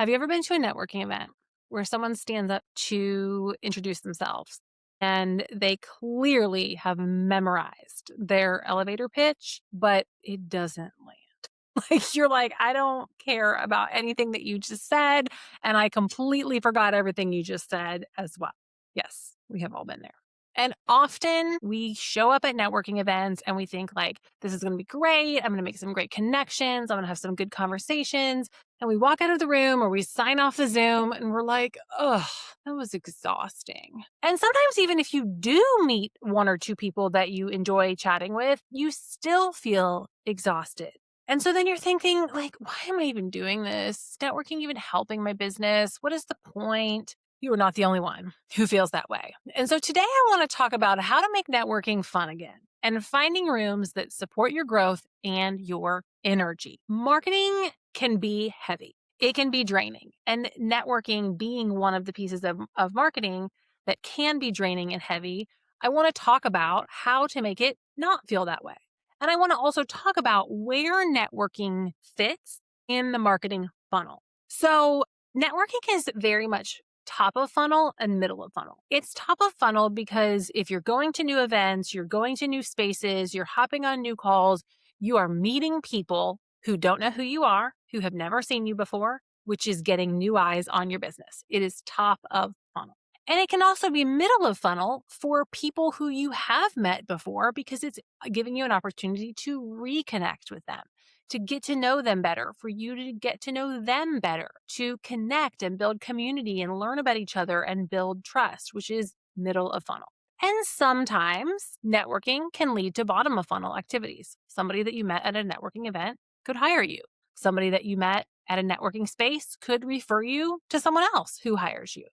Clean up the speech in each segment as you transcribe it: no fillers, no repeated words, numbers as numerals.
Have you ever been to a networking event where someone stands up to introduce themselves and they clearly have memorized their elevator pitch, but it doesn't land? Like, you're like, I don't care about anything that you just said, and I completely forgot everything you just said as well. Yes, we have all been there. And often we show up at networking events and we think like, this is going to be great. I'm going to make some great connections. I'm going to have some good conversations. And we walk out of the room or we sign off the Zoom and we're like, oh, that was exhausting. And sometimes even if you do meet one or two people that you enjoy chatting with, you still feel exhausted. And so then you're thinking like, why am I even doing this? Is networking even helping my business? What is the point? You are not the only one who feels that way. And so today I want to talk about how to make networking fun again and finding rooms that support your growth and your energy. Marketing can be heavy. It can be draining. And networking being one of the pieces of marketing that can be draining and heavy, I want to talk about how to make it not feel that way. And I want to also talk about where networking fits in the marketing funnel. So networking is very much top of funnel and middle of funnel. It's top of funnel because if you're going to new events, you're going to new spaces, you're hopping on new calls, you are meeting people who don't know who you are, who have never seen you before, which is getting new eyes on your business. It is top of funnel. And it can also be middle of funnel for people who you have met before because it's giving you an opportunity to reconnect with them, to get to know them better, for you to get to know them better, to connect and build community and learn about each other and build trust, which is middle of funnel. And sometimes networking can lead to bottom of funnel activities. Somebody that you met at a networking event could hire you. Somebody that you met at a networking space could refer you to someone else who hires you.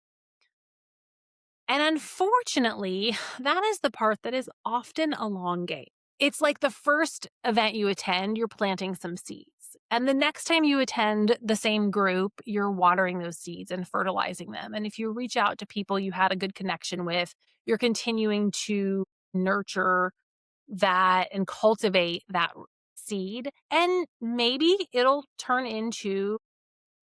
And unfortunately, that is the part that is often a long game. It's like the first event you attend, you're planting some seeds. And the next time you attend the same group, you're watering those seeds and fertilizing them. And if you reach out to people you had a good connection with, you're continuing to nurture that and cultivate that seed. And maybe it'll turn into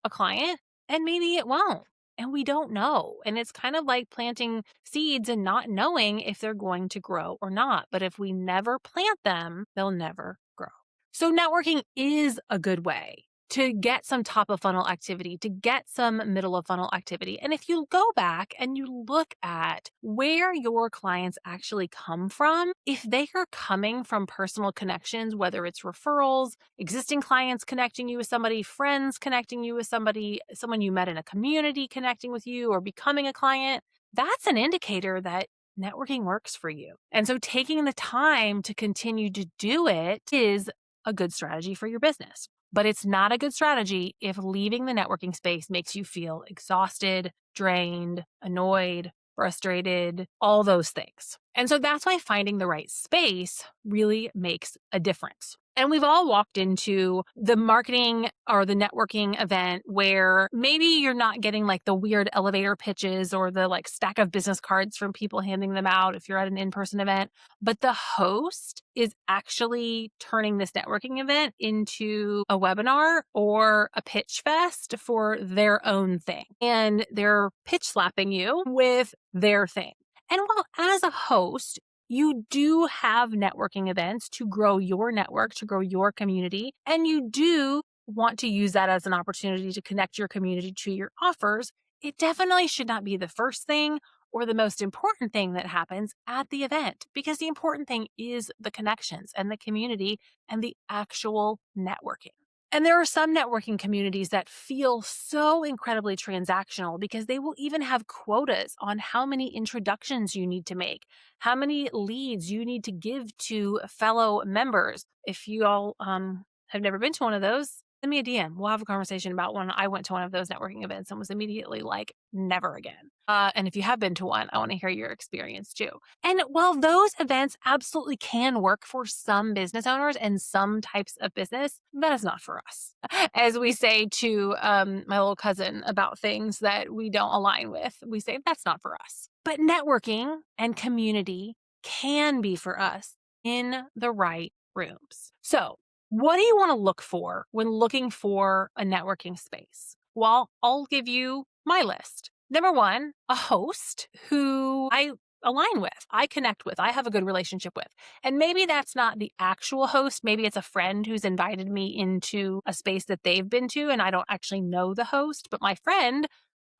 a client and maybe it won't. And we don't know. And it's kind of like planting seeds and not knowing if they're going to grow or not. But if we never plant them, they'll never grow. So networking is a good way to get some top of funnel activity, to get some middle of funnel activity. And if you go back and you look at where your clients actually come from, if they are coming from personal connections, whether it's referrals, existing clients connecting you with somebody, friends connecting you with somebody, someone you met in a community connecting with you or becoming a client, that's an indicator that networking works for you. And so taking the time to continue to do it is a good strategy for your business. But it's not a good strategy if leaving the networking space makes you feel exhausted, drained, annoyed, frustrated, all those things. And so that's why finding the right space really makes a difference. And we've all walked into the marketing or the networking event where maybe you're not getting like the weird elevator pitches or the like stack of business cards from people handing them out if you're at an in-person event, but the host is actually turning this networking event into a webinar or a pitch fest for their own thing. And they're pitch slapping you with their thing. And while as a host, you do have networking events to grow your network, to grow your community, and you do want to use that as an opportunity to connect your community to your offers, it definitely should not be the first thing or the most important thing that happens at the event, because the important thing is the connections and the community and the actual networking. And there are some networking communities that feel so incredibly transactional because they will even have quotas on how many introductions you need to make, how many leads you need to give to fellow members. If you all have never been to one of those, send me a DM. We'll have a conversation about when I went to one of those networking events and was immediately like, never again. And if you have been to one, I want to hear your experience too. And while those events absolutely can work for some business owners and some types of business, that is not for us. As we say to my little cousin about things that we don't align with, we say that's not for us. But networking and community can be for us in the right rooms. So what do you want to look for when looking for a networking space? Well, I'll give you my list. Number one, a host who I align with, I connect with, I have a good relationship with. And maybe that's not the actual host. Maybe it's a friend who's invited me into a space that they've been to and I don't actually know the host, but my friend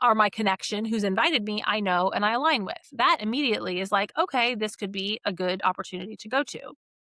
or my connection who's invited me, I know and I align with. That immediately is like, okay, this could be a good opportunity to go to.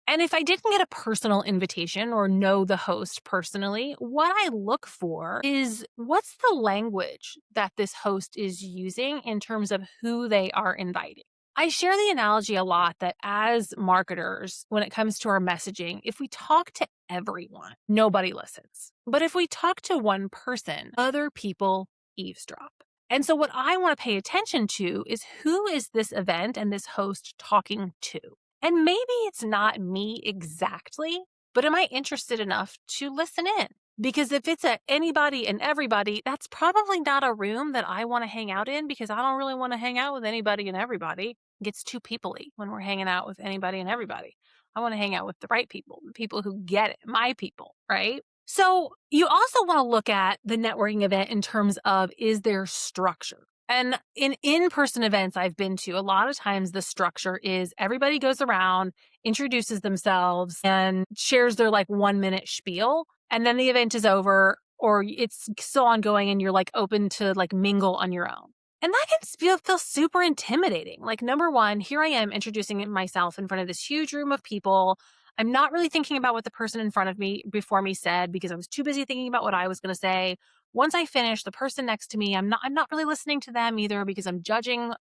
And if I didn't get a personal invitation or know the host personally, what I look for is what's the language that this host is using in terms of who they are inviting. I share the analogy a lot that as marketers, when it comes to our messaging, if we talk to everyone, nobody listens. But if we talk to one person, other people eavesdrop. And so, what I want to pay attention to is who is this event and this host talking to? And maybe it's not me exactly, but am I interested enough to listen in? Because if it's a anybody and everybody, that's probably not a room that I want to hang out in because I don't really want to hang out with anybody and everybody. It gets too peoply when we're hanging out with anybody and everybody. I want to hang out with the right people, the people who get it, my people, right? So you also want to look at the networking event in terms of is there structure? And in in-person events I've been to, a lot of times the structure is everybody goes around, introduces themselves, and shares their like 1 minute spiel. And then the event is over or it's still ongoing and you're like open to like mingle on your own. And that can feel super intimidating. Like, number one, here I am introducing myself in front of this huge room of people. I'm not really thinking about what the person in front of me before me said because I was too busy thinking about what I was going to say. Once I finish, the person next to me, I'm not really listening to them either because I'm judging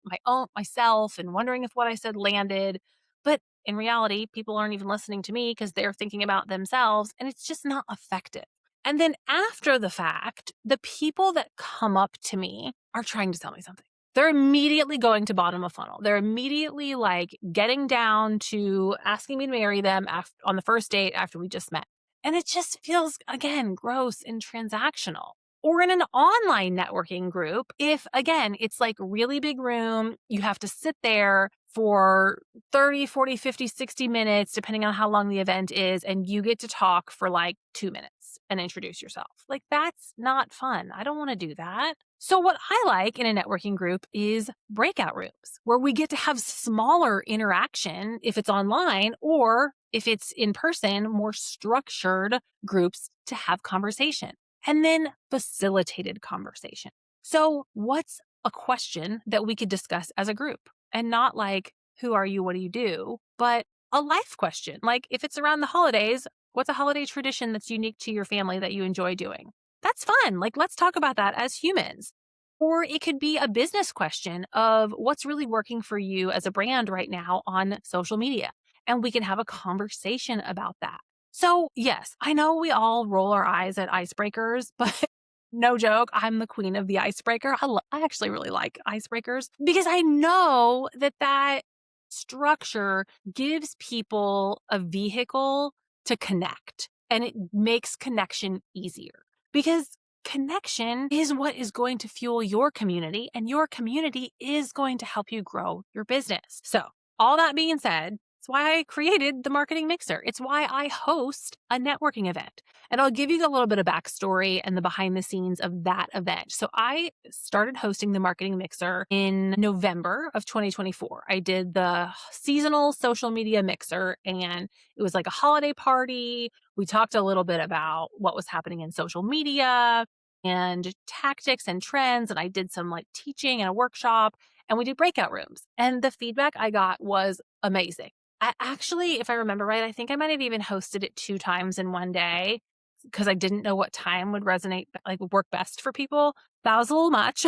myself and wondering if what I said landed. But in reality, people aren't even listening to me because they're thinking about themselves and it's just not effective. And then after the fact, the people that come up to me are trying to tell me something. They're immediately going to bottom of funnel. They're immediately like getting down to asking me to marry them on the first date after we just met. And it just feels, again, gross and transactional. Or in an online networking group, if again, it's like really big room, you have to sit there for 30, 40, 50, 60 minutes, depending on how long the event is, and you get to talk for like 2 minutes and introduce yourself. Like, that's not fun. I don't want to do that. So what I like in a networking group is breakout rooms where we get to have smaller interaction if it's online or if it's in person, more structured groups to have conversation and then facilitated conversation. So what's a question that we could discuss as a group and not like, who are you? What do you do? But a life question. Like if it's around the holidays, what's a holiday tradition that's unique to your family that you enjoy doing? That's fun. Like, let's talk about that as humans. Or it could be a business question of what's really working for you as a brand right now on social media. And we can have a conversation about that. So, yes, I know we all roll our eyes at icebreakers, but no joke, I'm the queen of the icebreaker. I actually really like icebreakers because I know that structure gives people a vehicle to connect and it makes connection easier because connection is what is going to fuel your community and your community is going to help you grow your business. So all that being said, it's why I created the Marketing Mixer. It's why I host a networking event. And I'll give you a little bit of backstory and the behind the scenes of that event. So I started hosting the Marketing Mixer in November of 2024. I did the seasonal social media mixer and it was like a holiday party. We talked a little bit about what was happening in social media and tactics and trends. And I did some like teaching and a workshop and we did breakout rooms. And the feedback I got was amazing. I actually, if I remember right, I think I might have even hosted it 2 times in one day because I didn't know what time would resonate, like would work best for people. That was a little much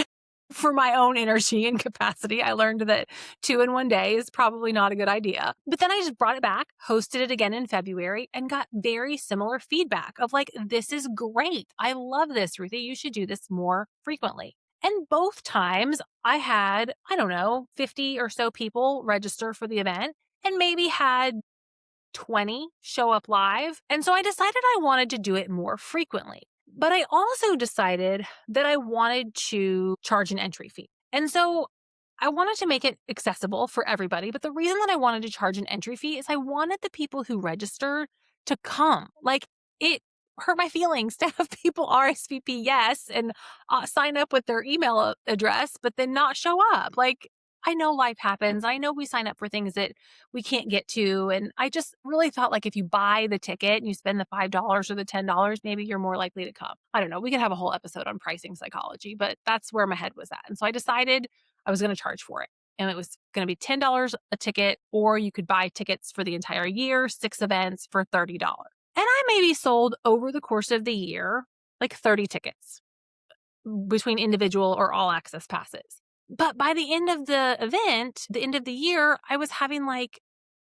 for my own energy and capacity. I learned that 2 in one day is probably not a good idea. But then I just brought it back, hosted it again in February, and got very similar feedback of like, this is great. I love this, Ruthie. You should do this more frequently. And both times I had, I don't know, 50 or so people register for the event and maybe had 20 show up live. And so I decided I wanted to do it more frequently. But I also decided that I wanted to charge an entry fee. And so I wanted to make it accessible for everybody. But the reason that I wanted to charge an entry fee is I wanted the people who registered to come. Like, it hurt my feelings to have people RSVP yes and sign up with their email address, but then not show up. Like, I know life happens. I know we sign up for things that we can't get to. And I just really thought like if you buy the ticket and you spend the $5 or the $10, maybe you're more likely to come. I don't know. We could have a whole episode on pricing psychology, but that's where my head was at. And so I decided I was going to charge for it. And it was going to be $10 a ticket, or you could buy tickets for the entire year, 6 events for $30. And I maybe sold over the course of the year like 30 tickets between individual or all access passes. But by the end of the event, the end of the year, I was having like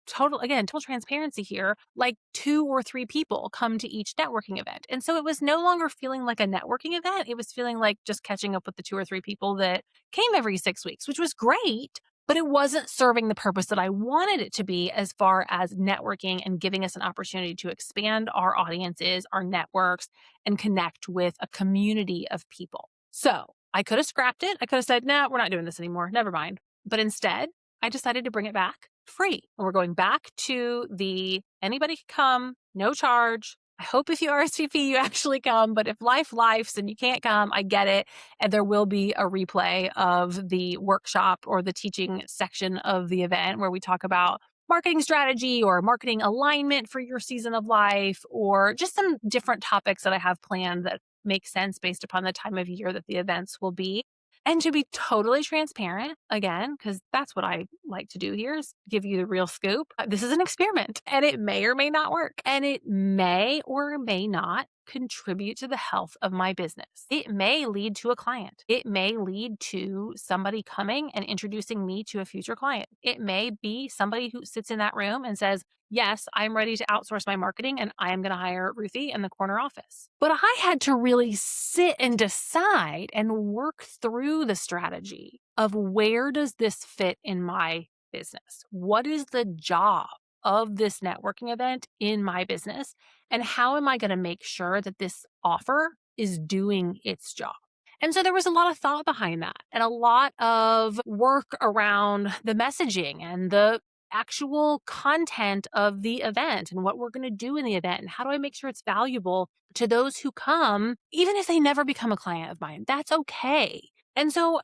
total transparency here, like 2 or 3 people come to each networking event. And so it was no longer feeling like a networking event. It was feeling like just catching up with the 2 or 3 people that came every 6 weeks, which was great, but it wasn't serving the purpose that I wanted it to be as far as networking and giving us an opportunity to expand our audiences, our networks, and connect with a community of people. So I could have scrapped it. I could have said, no, we're not doing this anymore. Never mind. But instead, I decided to bring it back free. And we're going back to the anybody can come, no charge. I hope if you RSVP, you actually come. But if lifes and you can't come, I get it. And there will be a replay of the workshop or the teaching section of the event where we talk about marketing strategy or marketing alignment for your season of life, or just some different topics that I have planned that make sense based upon the time of year that the events will be. And to be totally transparent, again, because that's what I like to do here is give you the real scoop. This is an experiment and it may or may not work. And it may or may not contribute to the health of my business. It may lead to a client. It may lead to somebody coming and introducing me to a future client. It may be somebody who sits in that room and says, yes, I'm ready to outsource my marketing and I am going to hire Ruthie in the corner office. But I had to really sit and decide and work through the strategy of where does this fit in my business? What is the job of this networking event in my business? And how am I going to make sure that this offer is doing its job? And so there was a lot of thought behind that and a lot of work around the messaging and the actual content of the event and what we're going to do in the event. And how do I make sure it's valuable to those who come, even if they never become a client of mine? That's okay. And so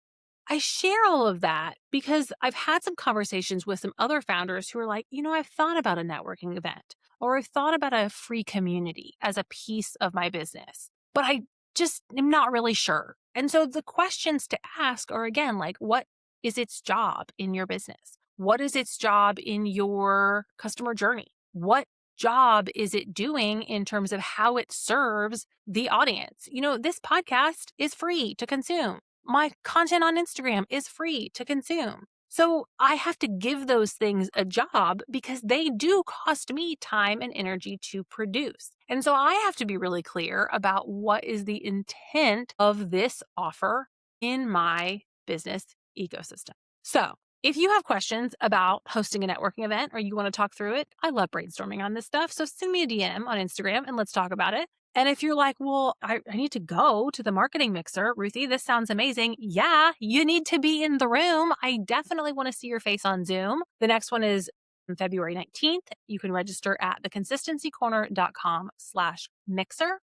I share all of that because I've had some conversations with some other founders who are like, I've thought about a networking event or I've thought about a free community as a piece of my business, but I just am not really sure. And so the questions to ask are again, like, what is its job in your business? What is its job in your customer journey? What job is it doing in terms of how it serves the audience? This podcast is free to consume. My content on Instagram is free to consume. So I have to give those things a job because they do cost me time and energy to produce. And so I have to be really clear about what is the intent of this offer in my business ecosystem. So if you have questions about hosting a networking event or you want to talk through it, I love brainstorming on this stuff. So send me a DM on Instagram and let's talk about it. And if you're like, well, I need to go to the marketing mixer, Ruthie, this sounds amazing. Yeah, you need to be in the room. I definitely want to see your face on Zoom. The next one is on February 19th. You can register at theconsistencycorner.com/mixer.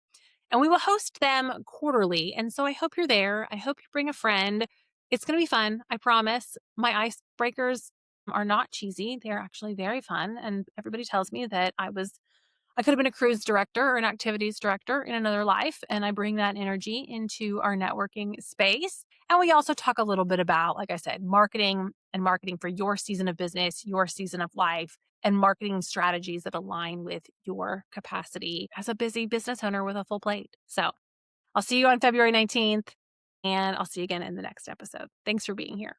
And we will host them quarterly. And so I hope you're there. I hope you bring a friend. It's going to be fun. I promise. My icebreakers are not cheesy. They're actually very fun. And everybody tells me that I could have been a cruise director or an activities director in another life. And I bring that energy into our networking space. And we also talk a little bit about, like I said, marketing and marketing for your season of business, your season of life, and marketing strategies that align with your capacity as a busy business owner with a full plate. So I'll see you on February 19th, and I'll see you again in the next episode. Thanks for being here.